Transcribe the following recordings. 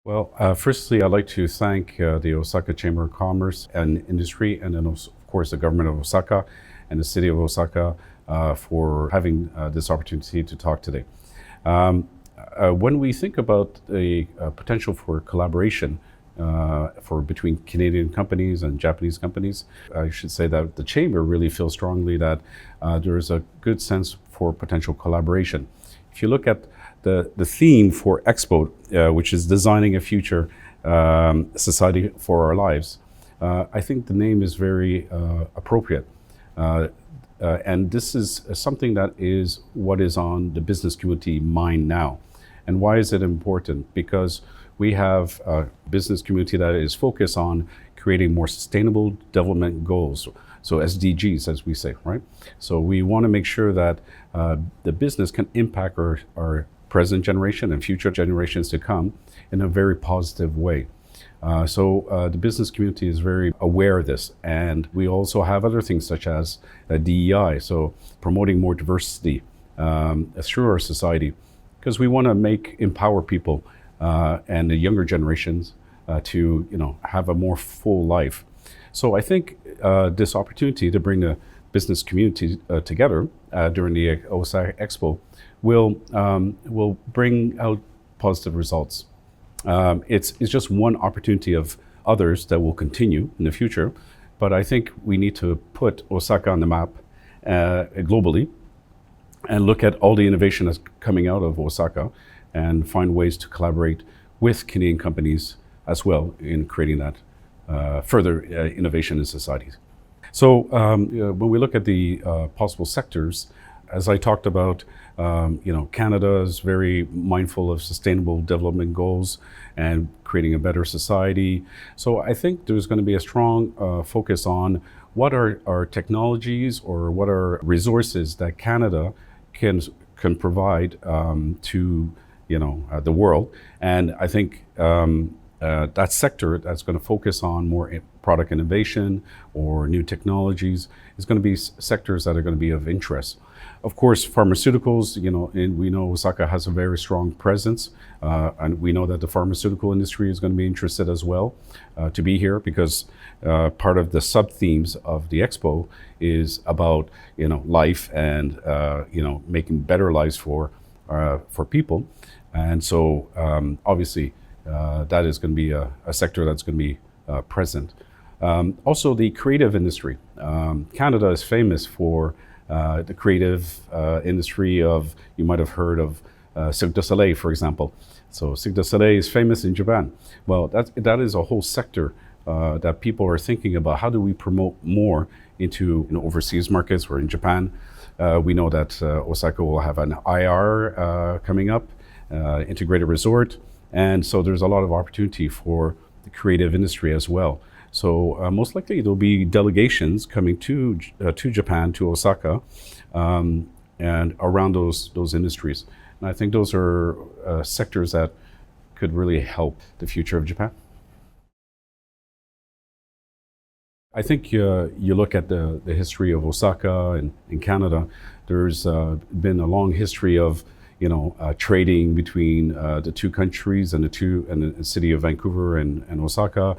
Well, firstly, I'd like to thank the Osaka Chamber of Commerce and Industry, and then, of course, the government of Osaka and the city of Osaka for having this opportunity to talk today. When we think about the potential for collaboration for between Canadian companies and Japanese companies, I should say that the Chamber really feels strongly that there is a good sense for potential collaboration. If you look at the theme for Expo, which is designing a future society for our lives, I think the name is very appropriate. And this is something that is what is on the business community mind now. And why is it important? Because we have a business community that is focused on creating more sustainable development goals. So SDGs, as we say, right? So we want to make sure that the business can impact our present generation and future generations to come in a very positive way. So the business community is very aware of this. And we also have other things such as DEI, so promoting more diversity through our society, because we want to empower people and the younger generations to have a more full life. So I think this opportunity to bring the business community together during the Osaka Expo will bring out positive results. It's just one opportunity of others that will continue in the future, but I think we need to put Osaka on the map globally and look at all the innovation that's coming out of Osaka and find ways to collaborate with Canadian companies as well in creating that further innovation in societies. So when we look at the possible sectors, as I talked about, Canada is very mindful of sustainable development goals and creating a better society. So I think there's going to be a strong focus on what are our technologies or what are resources that Canada can provide to the world. And I think that sector that's going to focus on more product innovation or new technologies is going to be sectors that are going to be of interest. Of course, pharmaceuticals, and we know Osaka has a very strong presence, and we know that the pharmaceutical industry is going to be interested as well to be here because part of the sub-themes of the Expo is about life and making better lives for people, and so obviously that is going to be a sector that's going to be present. Also, the creative industry. Canada is famous for the creative industry of, you might have heard of Cirque du Soleil, for example. So Cirque du Soleil is famous in Japan. Well, that is a whole sector that people are thinking about. How do we promote more into overseas markets or in Japan? We know that Osaka will have an IR coming up, integrated resort. And so there's a lot of opportunity for the creative industry as well. So most likely there'll be delegations coming to Japan, to Osaka, and around those industries. And I think those are sectors that could really help the future of Japan. I think you look at the history of Osaka and in Canada. There's been a long history of trading between the two countries and the city of Vancouver and Osaka.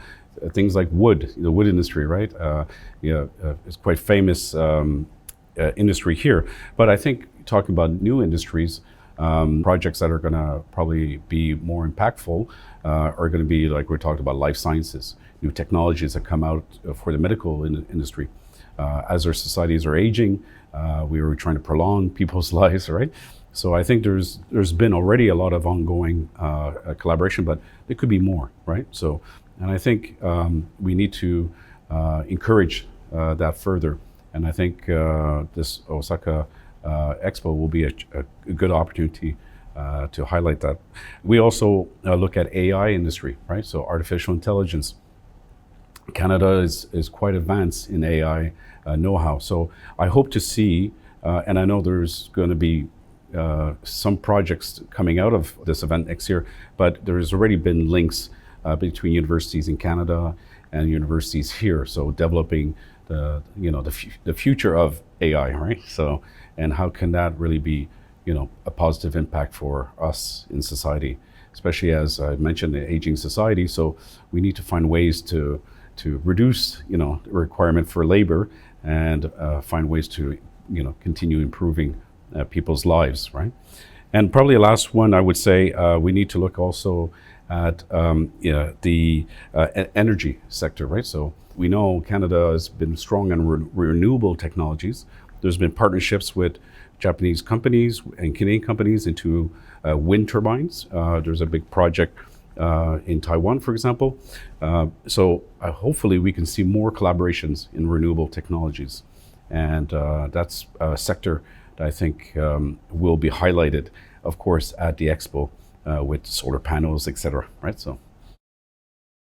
Things like the wood industry, right? It's quite famous industry here. But I think talking about new industries, projects that are going to probably be more impactful are going to be, like we talked about, life sciences, new technologies that come out for the medical industry. As our societies are aging, we are trying to prolong people's lives, right? So I think there's been already a lot of ongoing collaboration, but there could be more, right? And I think we need to encourage that further. And I think this Osaka Expo will be a good opportunity to highlight that. We also look at AI industry, right? So artificial intelligence. Canada is quite advanced in AI know-how. So I hope to see, and I know there's going to be some projects coming out of this event next year, but there's already been links between universities in Canada and universities here. So developing the future of AI, right? So, and how can that really be a positive impact for us in society? especially as I mentioned, the aging society. So we need to find ways to reduce, the requirement for labor and find ways to, continue improving people's lives, right? And probably the last one, I would say, we need to look also at the energy sector, right? So we know Canada has been strong on renewable technologies. There's been partnerships with Japanese companies and Canadian companies into wind turbines. There's a big project in Taiwan, for example. So hopefully we can see more collaborations in renewable technologies. And that's a sector that I think will be highlighted, of course, at the Expo with solar panels, etc. Right? So.